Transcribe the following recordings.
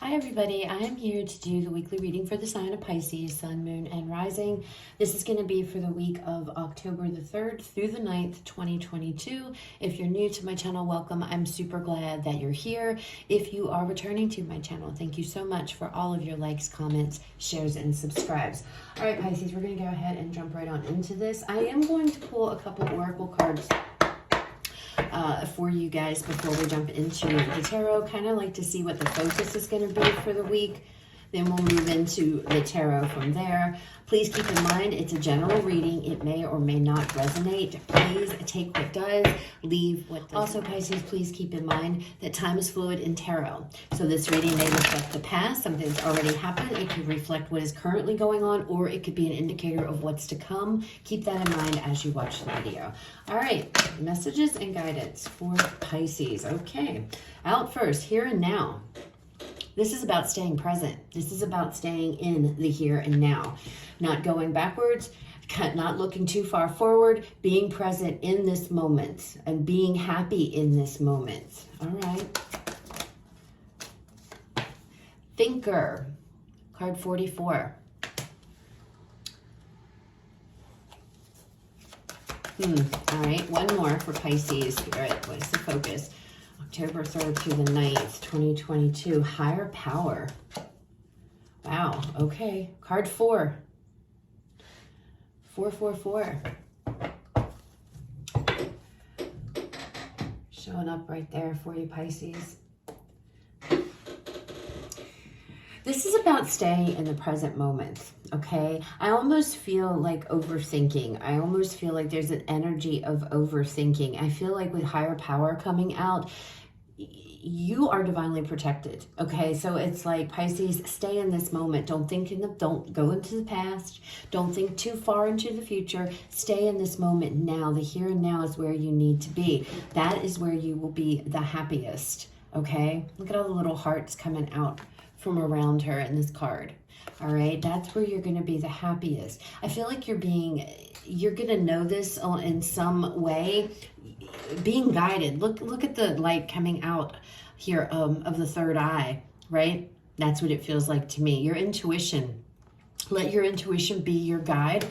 Hi everybody, I am here to do the weekly reading for the sign of Pisces, Sun, Moon, and Rising. This is going to be for the week of October the 3rd through the 9th, 2022. If you're new to my channel, welcome. I'm super glad that you're here. If you are returning to my channel, thank you so much for all of your likes, comments, shares, and subscribes. All right, Pisces, we're going to go ahead and jump right on into this. I am going to pull a couple oracle cards for you guys before we jump into the tarot. Kind of like to see what the focus is going to be for the week. Then we'll move into the tarot from there. Please keep in mind, it's a general reading. It may or may not resonate. Please take what does, leave what doesn't. Also, Pisces, please keep in mind that time is fluid in tarot. So this reading may reflect the past, something that's already happened. It could reflect what is currently going on, or it could be an indicator of what's to come. Keep that in mind as you watch the video. All right, messages and guidance for Pisces. Okay, out first, here and now. This is about staying present. This is about staying in the here and now. Not going backwards, not looking too far forward, being present in this moment and being happy in this moment. All right. Thinker, card 44. All right, one more for Pisces. All right, what is the focus? October 3rd through the 9th, 2022. Higher power. Wow, okay. Card 4. 444. Showing up right there for you, Pisces. This is about staying in the present moment, okay? I almost feel like overthinking. I almost feel like there's an energy of overthinking. I feel like with higher power coming out, you are divinely protected, okay? So it's like, Pisces, stay in this moment. Don't go into the past. Don't think too far into the future. Stay in this moment now. The here and now is where you need to be. That is where you will be the happiest, okay? Look at all the little hearts coming out from around her in this card. All right, that's where you're going to be the happiest. I feel like you're going to know this in some way, being guided. Look at the light coming out here of the third eye, right? That's what it feels like to me. Your intuition. Let your intuition be your guide.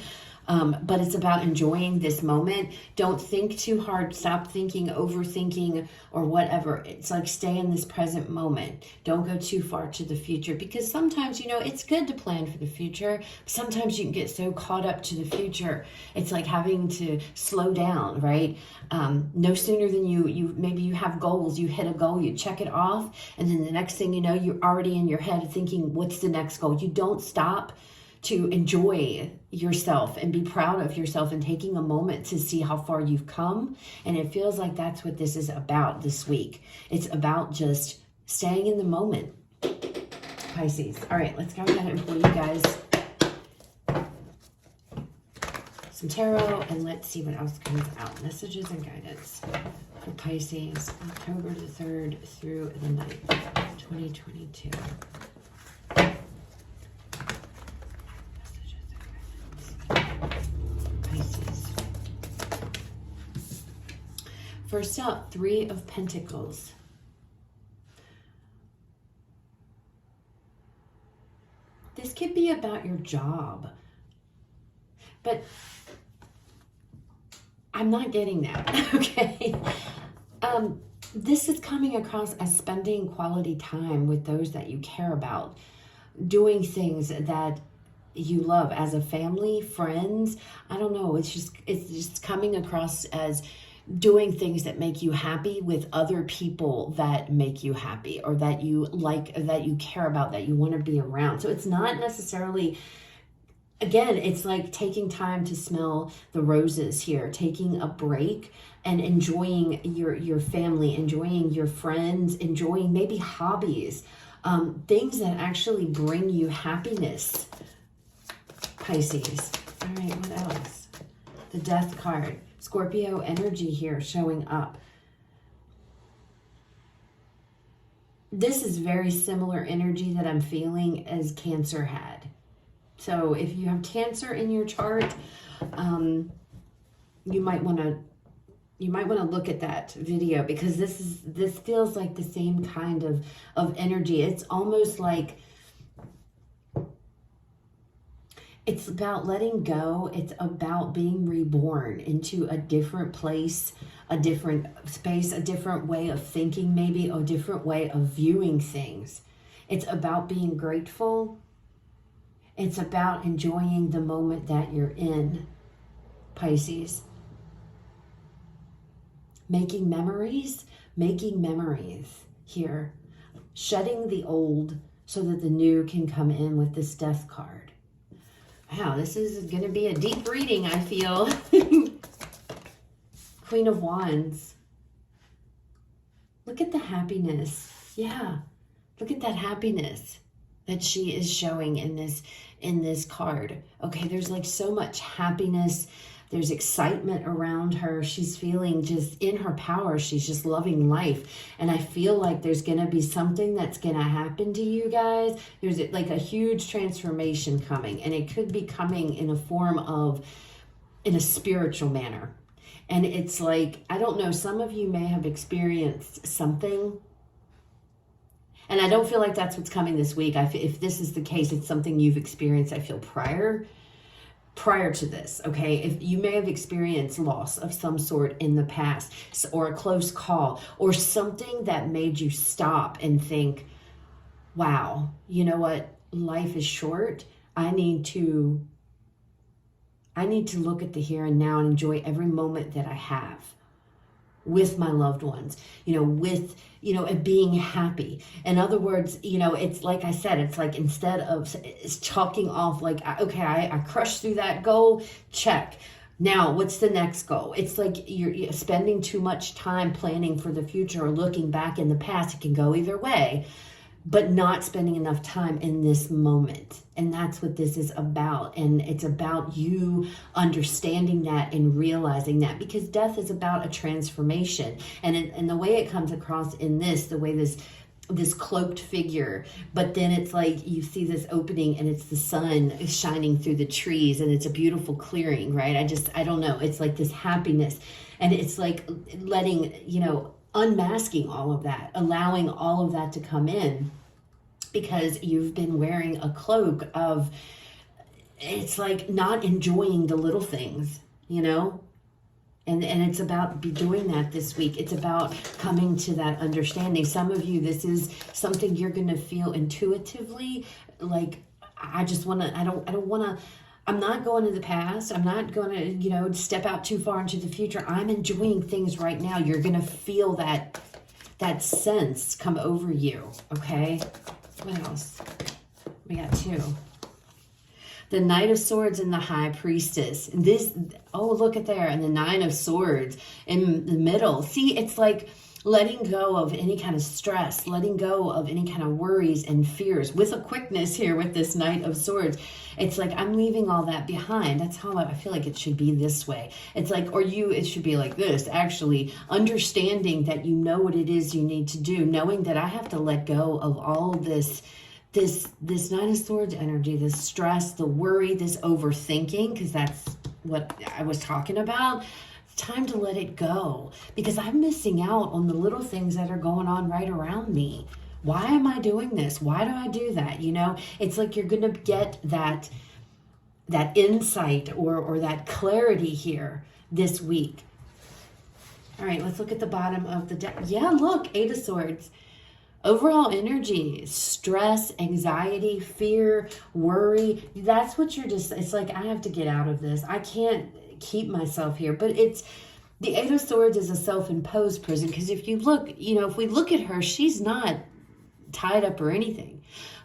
But it's about enjoying this moment. Don't think too hard. Stop thinking, overthinking, or whatever. It's like, stay in this present moment. Don't go too far to the future, because sometimes, it's good to plan for the future. Sometimes you can get so caught up to the future. It's like having to slow down, right? No sooner than maybe you have goals, you hit a goal, you check it off, and then the next thing you know, you're already in your head thinking, what's the next goal? You don't stop to enjoy yourself and be proud of yourself and taking a moment to see how far you've come. And it feels like that's what this is about this week. It's about just staying in the moment, Pisces. All right, let's go ahead and pull you guys some tarot, and let's see what else comes out. Messages and guidance for Pisces, October the 3rd through the 9th, 2022. First up, 3 of Pentacles. This could be about your job, but I'm not getting that, okay? This is coming across as spending quality time with those that you care about, doing things that you love as a family, friends. I don't know, it's just coming across as doing things that make you happy with other people that make you happy, or that you like, that you care about, that you want to be around. So it's not necessarily, again, it's like taking time to smell the roses here, taking a break and enjoying your family, enjoying your friends, enjoying maybe hobbies, things that actually bring you happiness, Pisces. All right, what else? The Death card. Scorpio energy here showing up. This is very similar energy that I'm feeling as Cancer had. So if you have Cancer in your chart, you might want to You might want to look at that video, because this feels like the same kind of energy. It's almost like it's about letting go. It's about being reborn into a different place, a different space, a different way of thinking, maybe a different way of viewing things. It's about being grateful. It's about enjoying the moment that you're in, Pisces. Making memories here. Shedding the old so that the new can come in with this Death card. Wow, this is going to be a deep reading, I feel. Queen of Wands. Look at the happiness. Yeah, look at that happiness that she is showing in this card. Okay, there's like so much happiness. There's excitement around her. She's feeling just in her power. She's just loving life. And I feel like there's going to be something that's going to happen to you guys. There's like a huge transformation coming. And it could be coming in a form of, in a spiritual manner. And it's like, I don't know, some of you may have experienced something. And I don't feel like that's what's coming this week. If this is the case, it's something you've experienced, I feel, prior to this, okay? If you may have experienced loss of some sort in the past, or a close call, or something that made you stop and think, wow, you know what? Life is short. I need to look at the here and now and enjoy every moment that I have with my loved ones, and being happy. In other words, it's like I said, it's like, instead of it's chalking off like, okay, I crushed through that goal, check. Now, what's the next goal? It's like you're spending too much time planning for the future or looking back in the past. It can go either way, but not spending enough time in this moment. And that's what this is about. And it's about you understanding that and realizing that, because death is about a transformation. And the way it comes across in the way this cloaked figure, but then it's like you see this opening and it's the sun shining through the trees and it's a beautiful clearing, right? I don't know. It's like this happiness, and it's like letting, unmasking all of that, allowing all of that to come in, because you've been wearing a cloak of, it's like not enjoying the little things, and it's about doing that this week. It's about coming to that understanding. Some of you, this is something you're going to feel intuitively, like, I'm not going to the past. I'm not going to, step out too far into the future. I'm enjoying things right now. You're going to feel that sense come over you. Okay. What else? We got two. The Knight of Swords and the High Priestess. Look at there. And the Nine of Swords in the middle. See, it's like letting go of any kind of stress, letting go of any kind of worries and fears with a quickness here with this Knight of Swords. It's like, I'm leaving all that behind. That's how I feel like it should be this way. It's like, it should be like this, actually, understanding that you know what it is you need to do, knowing that I have to let go of all this Nine of Swords energy, this stress, the worry, this overthinking, because that's what I was talking about. Time to let it go, because I'm missing out on the little things that are going on right around me. Why am I doing this? Why do I do that? It's like you're going to get that insight or that clarity here this week. All right, let's look at the bottom of the deck. Yeah, look, Eight of Swords. Overall energy, stress, anxiety, fear, worry. That's what it's like, I have to get out of this. I can't keep myself here. But it's the Eight of Swords is a self-imposed prison, because if you look, if we look at her, she's not tied up or anything.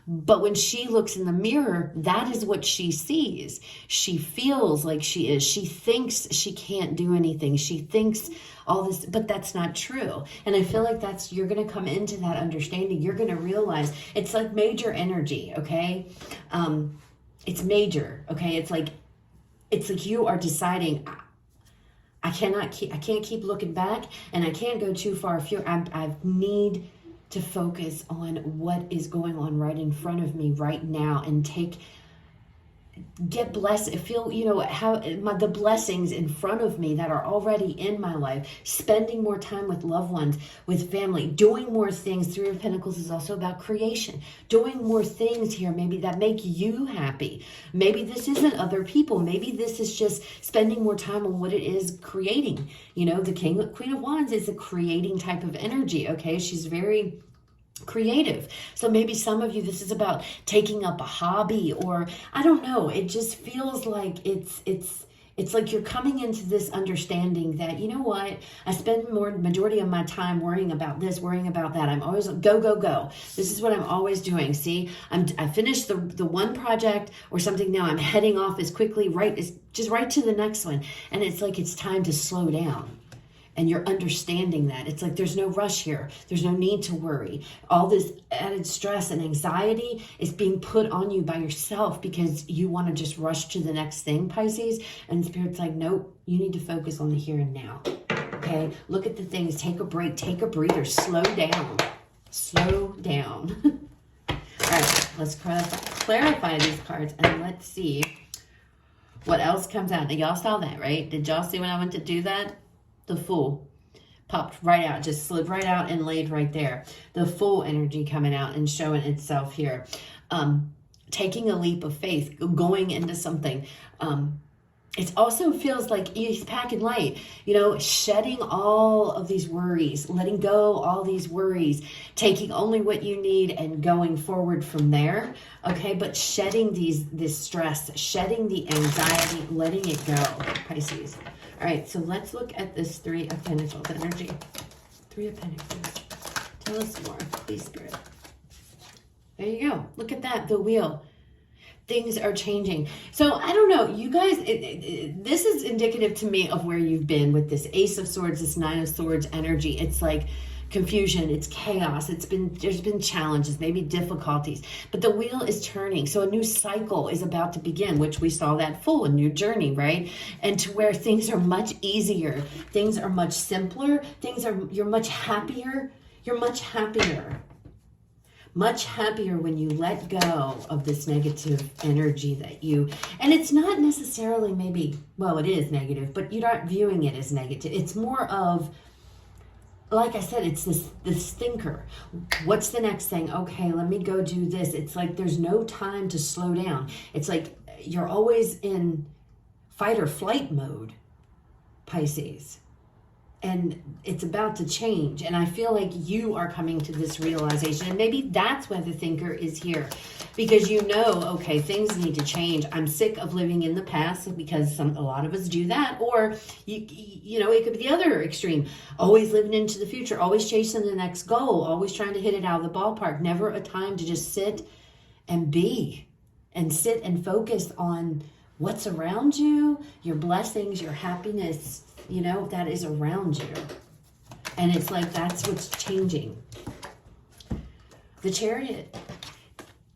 But when she looks in the mirror, that is what she sees. She feels like she is. She thinks she can't do anything. She thinks all this, but that's not true. And I feel like you're going to come into that understanding. You're going to realize it's like major energy, okay? It's major, okay? It's like you are deciding, I can't keep looking back, and I can't go too far. I need to focus on what is going on right in front of me right now, and take get blessed, feel, how the blessings in front of me that are already in my life, spending more time with loved ones, with family, doing more things. Three of Pentacles is also about creation, doing more things here, maybe that make you happy. Maybe this isn't other people. Maybe this is just spending more time on what it is creating. The Queen of Wands is a creating type of energy. Okay. She's very creative. So maybe some of you, this is about taking up a hobby, or I don't know. It just feels like it's like you're coming into this understanding that, you know what, I spend majority of my time worrying about this, worrying about that. I'm always go, go, go. This is what I'm always doing. See, I finished the one project or something. Now I'm heading off as quickly, right to the next one. And it's like, it's time to slow down. And you're understanding that. It's like, there's no rush here. There's no need to worry. All this added stress and anxiety is being put on you by yourself because you want to just rush to the next thing, Pisces. And Spirit's like, nope, you need to focus on the here and now. Okay? Look at the things. Take a break. Take a breather. Slow down. Slow down. All right, let's clarify these cards and let's see what else comes out. Now, y'all saw that, right? Did y'all see when I went to do that? The Fool popped right out, just slid right out and laid right there. The Fool energy coming out and showing itself here. Taking a leap of faith, going into something. It also feels like he's packing light, shedding all of these worries, letting go all these worries, taking only what you need and going forward from there. Okay, but shedding this stress, shedding the anxiety, letting it go, Pisces. All right, so let's look at this Three of Pentacles energy. Three of Pentacles. Tell us more, please, Spirit. There you go. Look at that, the wheel. Things are changing. So I don't know, you guys, this is indicative to me of where you've been with this Ace of Swords, this Nine of Swords energy. It's like confusion, it's chaos, there's been challenges, maybe difficulties, but the wheel is turning. So a new cycle is about to begin, which we saw that Fool, a new journey, right? And to where things are much easier, things are much simpler, you're much happier, much happier when you let go of this negative energy and it's not necessarily it is negative, but you're not viewing it as negative. It's more of, like I said, it's this thinker. What's the next thing? Okay, let me go do this. It's like there's no time to slow down. It's like you're always in fight or flight mode, Pisces. And it's about to change. And I feel like you are coming to this realization. And maybe that's why the thinker is here. Because okay, things need to change. I'm sick of living in the past, because a lot of us do that. Or, it could be the other extreme. Always living into the future. Always chasing the next goal. Always trying to hit it out of the ballpark. Never a time to just sit and be. And sit and focus on what's around you. Your blessings, your happiness, that is around you. And it's like, that's what's changing. The Chariot.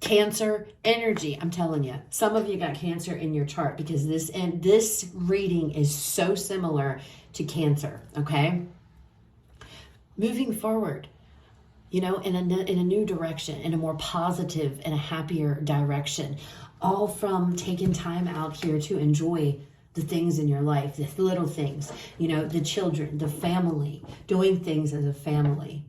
Cancer energy. I'm telling you, some of you got Cancer in your chart, because this reading is so similar to Cancer. Okay. Moving forward, in a new direction, in a more positive and a happier direction, all from taking time out here to enjoy the things in your life, the little things, the children, the family, doing things as a family.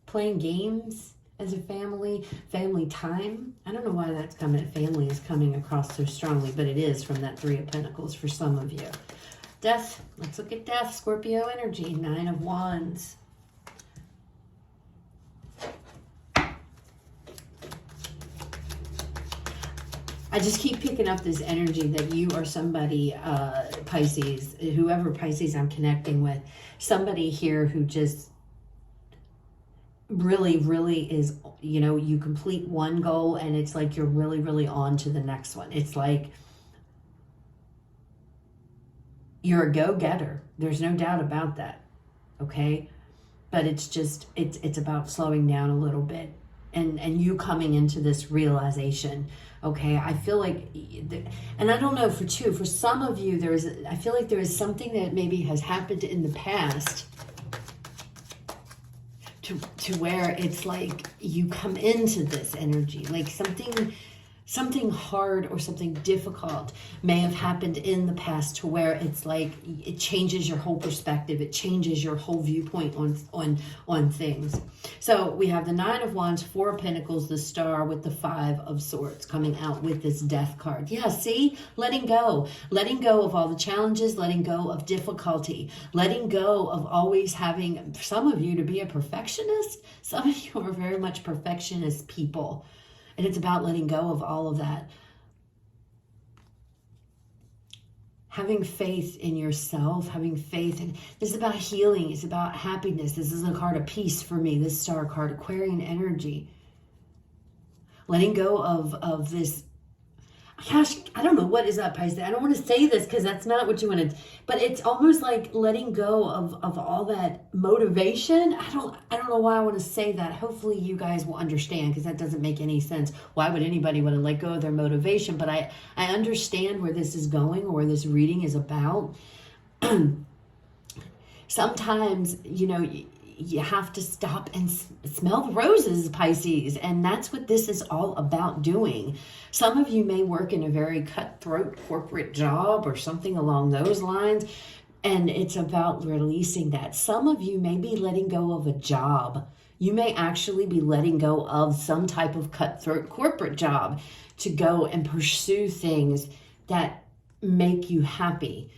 Playing games as a family time. I don't know why that's coming. Family is coming across so strongly, but it is from that Three of Pentacles for some of you. Death. Let's look at Death. Scorpio energy. Nine of Wands. I just keep picking up this energy that you are somebody, Pisces, whoever Pisces I'm connecting with, somebody here who just really, really is, you complete one goal and it's like you're really, really on to the next one. It's like you're a go-getter. There's no doubt about that, okay? But it's just, it's about slowing down a little bit. And you coming into this realization, okay, I feel like, and I don't know for some of you, I feel like there is something that maybe has happened in the past to where it's like you come into this energy, like something hard or something difficult may have happened in the past to where it's like it changes your whole perspective, it changes your whole viewpoint on things. So we have the Nine of Wands, Four of Pentacles, the Star with the Five of Swords coming out with this Death card. Yeah, see, letting go of all the challenges, letting go of difficulty, letting go of always having some of you to be a perfectionist. Some of you are very much perfectionist people. And it's about letting go of all of that. Having faith in yourself, having faith. And this is about healing. It's about happiness. This is a card of peace for me, this Star card, Aquarian energy. Letting go of this. Gosh, I don't know what is up, Pisces. I don't want to say this because that's not what you wanted. But it's almost like letting go of all that motivation. I don't know why I want to say that. Hopefully you guys will understand, because that doesn't make any sense. Why would anybody want to let go of their motivation? But I understand where this is going, or where this reading is about. Sometimes, you have to stop and smell the roses, Pisces. And that's what this is all about doing. Some of you may work in a very cutthroat corporate job or something along those lines. And it's about releasing that. Some of you may be letting go of a job. You may actually be letting go of some type of cutthroat corporate job to go and pursue things that make you happy.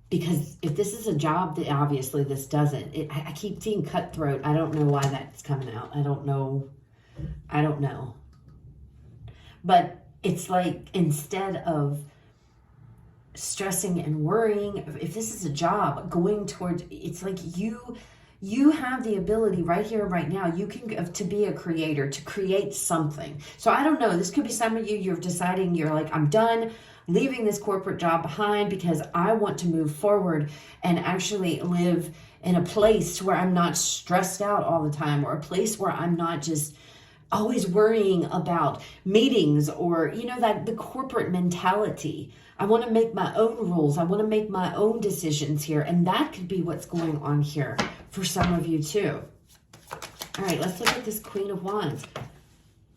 Because if this is a job, that obviously this doesn't. I keep seeing cutthroat. I don't know why that's coming out. I don't know. But it's like, instead of stressing and worrying, if this is a job, going towards, it's like you have the ability right here, right now, you can, to be a creator, to create something. So I don't know, this could be some of you, you're deciding, you're like, I'm done leaving this corporate job behind because I want to move forward and actually live in a place where I'm not stressed out all the time, or a place where I'm not just always worrying about meetings, or, that the corporate mentality. I want to make my own rules. I want to make my own decisions here. And that could be what's going on here for some of you too. All right, let's look at this Queen of Wands.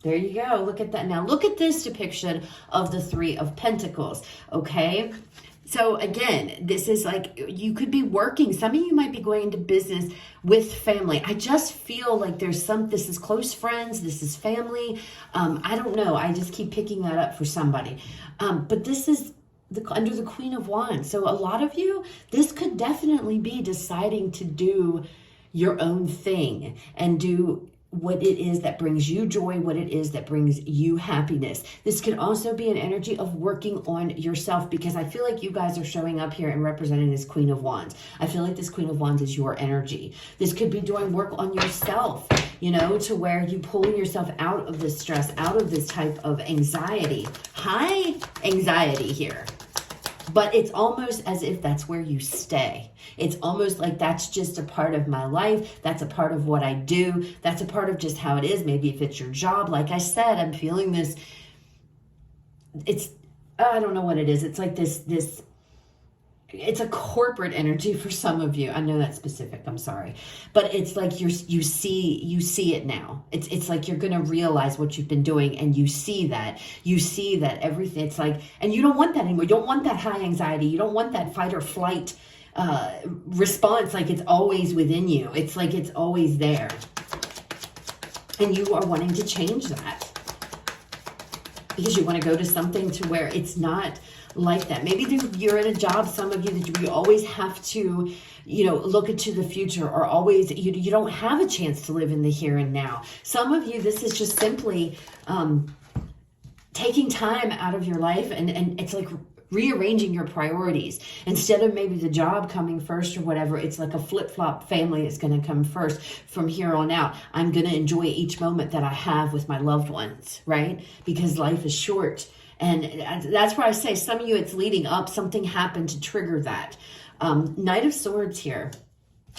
There you go. Look at that. Now look at this depiction of the Three of Pentacles. Okay. So again, this is like, you could be working. Some of you might be going into business with family. I just feel like this is close friends. This is family. I don't know. I just keep picking that up for somebody. But this is under the Queen of Wands. So a lot of you, this could definitely be deciding to do your own thing and do what it is that brings you joy, what it is that brings you happiness. This could also be an energy of working on yourself, because I feel like you guys are showing up here and representing this Queen of Wands. I feel like this Queen of Wands is your energy. This could be doing work on yourself, to where you pulling yourself out of this stress, out of this type of anxiety, high anxiety here. But it's almost as if that's where you stay. It's almost like that's just a part of my life. That's a part of what I do. That's a part of just how it is. Maybe if it's your job, like I said, I'm feeling this. I don't know what it is. It's like this, it's a corporate energy for some of you. I know that's specific. I'm sorry. But it's like you see it now. It's like you're going to realize what you've been doing, and you see that everything, it's like, and you don't want that anymore. You don't want that high anxiety. You don't want that fight or flight response. Like it's always within you. It's like it's always there. And you are wanting to change that, because you want to go to something to where it's not like that. Maybe you're in a job, some of you, that you always have to, look into the future, or always, you don't have a chance to live in the here and now. Some of you, this is just simply taking time out of your life, and it's like rearranging your priorities. Instead of maybe the job coming first or whatever, it's like a flip-flop. Family is going to come first from here on out. I'm going to enjoy each moment that I have with my loved ones, right? Because life is short. And that's where I say, some of you, it's leading up. Something happened to trigger that. Knight of Swords here.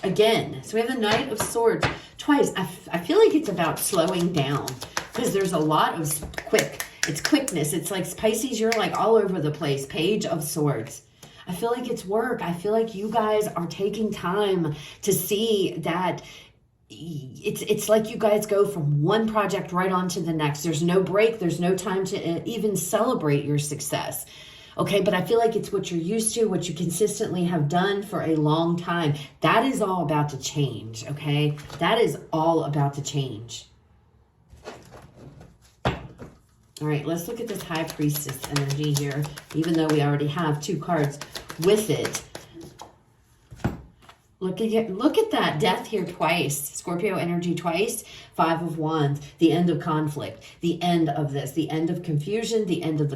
Again, so we have the Knight of Swords twice. I feel like it's about slowing down, because there's a lot of it's quickness. It's like, Pisces, you're like all over the place. Page of Swords. I feel like it's work. I feel like you guys are taking time to see that it's like you guys go from one project right on to the next. There's no break. There's no time to even celebrate your success. Okay, but I feel like it's what you're used to, what you consistently have done for a long time. That is all about to change, okay? That is all about to change. All right, let's look at this High Priestess energy here, even though we already have 2 cards with it. Look at that. Death here twice. Scorpio energy twice. 5 of Wands. The end of conflict. The end of this. The end of confusion. The end of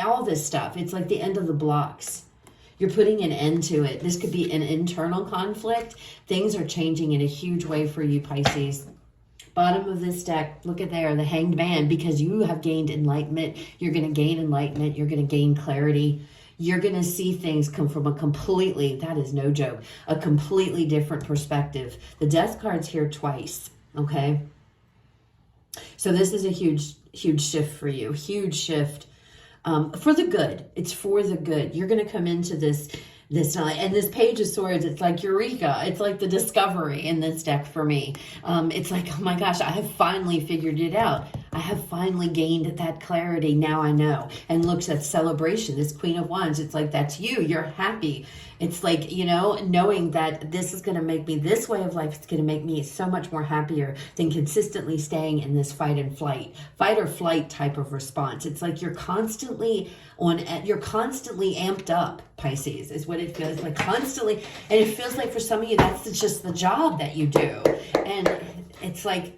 all this stuff. It's like the end of the blocks. You're putting an end to it. This could be an internal conflict. Things are changing in a huge way for you, Pisces. Bottom of this deck, look at there, the Hanged Man, because you have gained enlightenment. You're going to gain enlightenment. You're going to gain clarity. You're going to see things come from a completely, that is no joke, a completely different perspective. The Death card's here twice, okay? So this is a huge, huge shift for you. Huge shift for the good. It's for the good. You're going to come into this night. And this Page of Swords, it's like Eureka. It's like the discovery in this deck for me. It's like, oh my gosh, I have finally figured it out. I have finally gained that clarity. Now I know. And look, that celebration, this Queen of Wands, it's like, that's you. You're happy. It's like, you know, knowing that this is going to make me, this way of life is going to make me so much more happier than consistently staying in this fight or flight type of response. It's like you're constantly amped up, Pisces, is what it feels like, constantly. And it feels like for some of you, that's just the job that you do. And it's like,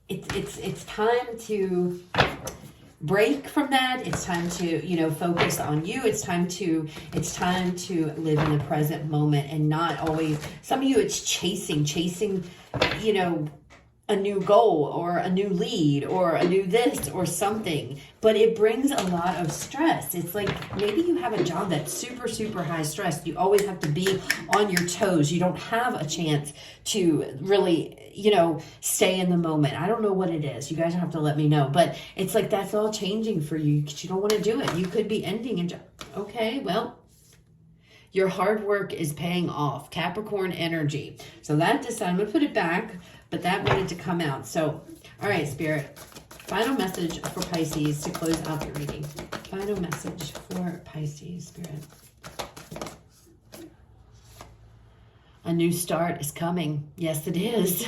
it's time to break from that. It's time to, you know, focus on you. It's time to live in the present moment and not always, some of you it's chasing, you know, a new goal or a new lead or a new this or something, but it brings a lot of stress. It's like maybe you have a job that's super, super high stress. You always have to be on your toes. You don't have a chance to really, you know, stay in the moment. I don't know what it is. You guys have to let me know, but it's like that's all changing for you because you don't want to do it. You could be ending a job. Okay, well, your hard work is paying off. Capricorn energy. So that I'm going to put it back, but that wanted to come out. So, all right, Spirit. Final message for Pisces to close out the reading. Final message for Pisces, Spirit. A new start is coming. Yes, it is.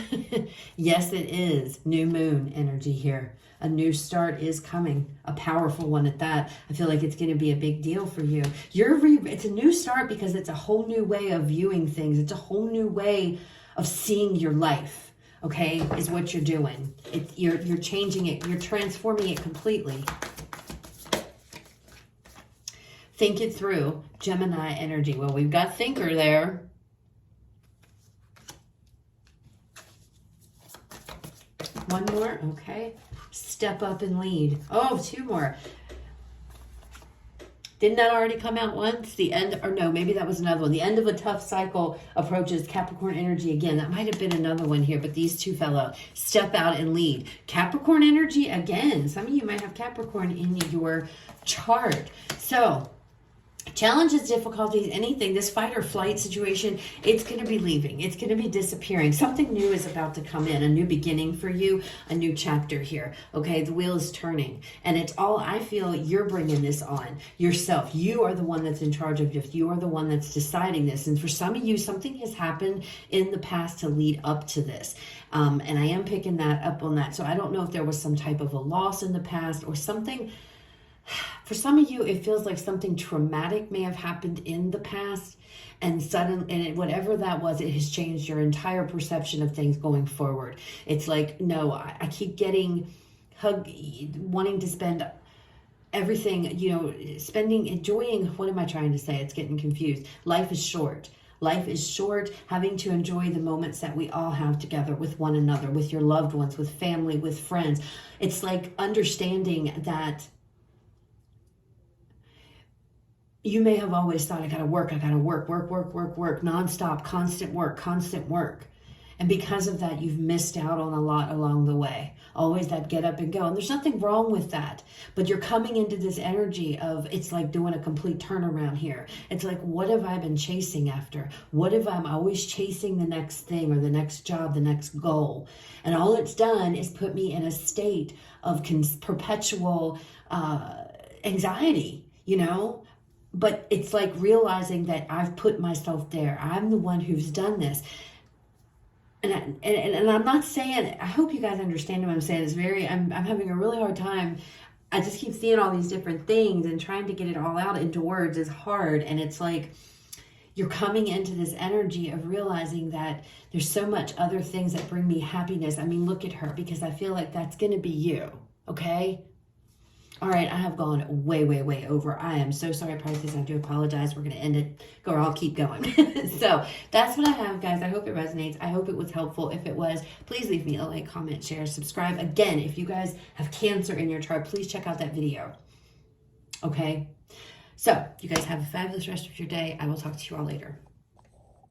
Yes, it is. New moon energy here. A new start is coming. A powerful one at that. I feel like it's going to be a big deal for you. It's a new start because it's a whole new way of viewing things. It's a whole new way of seeing your life. Okay, is what you're doing. You're changing it. You're transforming it completely. Think it through. Gemini energy. Well, we've got thinker there. One more. Okay. Step up and lead. Oh, 2 more. Didn't that already come out once? The end, or no, maybe that was another one. The end of a tough cycle approaches. Capricorn energy again. That might have been another one here, but these 2 fell out. Step out and lead. Capricorn energy again. Some of you might have Capricorn in your chart. So, challenges, difficulties, anything, this fight or flight situation, it's going to be leaving. It's going to be disappearing. Something new is about to come in, a new beginning for you, a new chapter here. Okay, the wheel is turning. And it's all, I feel you're bringing this on yourself. You are the one that's in charge of this. You are the one that's deciding this. And for some of you, something has happened in the past to lead up to this. And I am picking that up on that. So I don't know if there was some type of a loss in the past or something. For some of you, it feels like something traumatic may have happened in the past, and whatever that was, it has changed your entire perception of things going forward. It's like, no, I keep getting wanting to spend everything, you know, enjoying, what am I trying to say? It's getting confused. Life is short. Life is short, having to enjoy the moments that we all have together with one another, with your loved ones, with family, with friends. It's like understanding that you may have always thought, I gotta work, nonstop, constant work. And because of that, you've missed out on a lot along the way. Always that get up and go. And there's nothing wrong with that. But you're coming into this energy of, it's like doing a complete turnaround here. It's like, what have I been chasing after? What if I'm always chasing the next thing or the next job, the next goal? And all it's done is put me in a state of perpetual anxiety, you know? But it's like realizing that I've put myself there. I'm the one who's done this. And I'm not saying, I hope you guys understand what I'm saying. It's I'm having a really hard time. I just keep seeing all these different things, and trying to get it all out into words is hard. And it's like, you're coming into this energy of realizing that there's so much other things that bring me happiness. I mean, look at her, because I feel like that's going to be you. Okay. All right, I have gone way, way, way over. I am so sorry, Pisces. I do apologize. We're going to end it, or I'll keep going. So that's what I have, guys. I hope it resonates. I hope it was helpful. If it was, please leave me a like, comment, share, subscribe. Again, if you guys have Cancer in your chart, please check out that video. Okay? So you guys have a fabulous rest of your day. I will talk to you all later.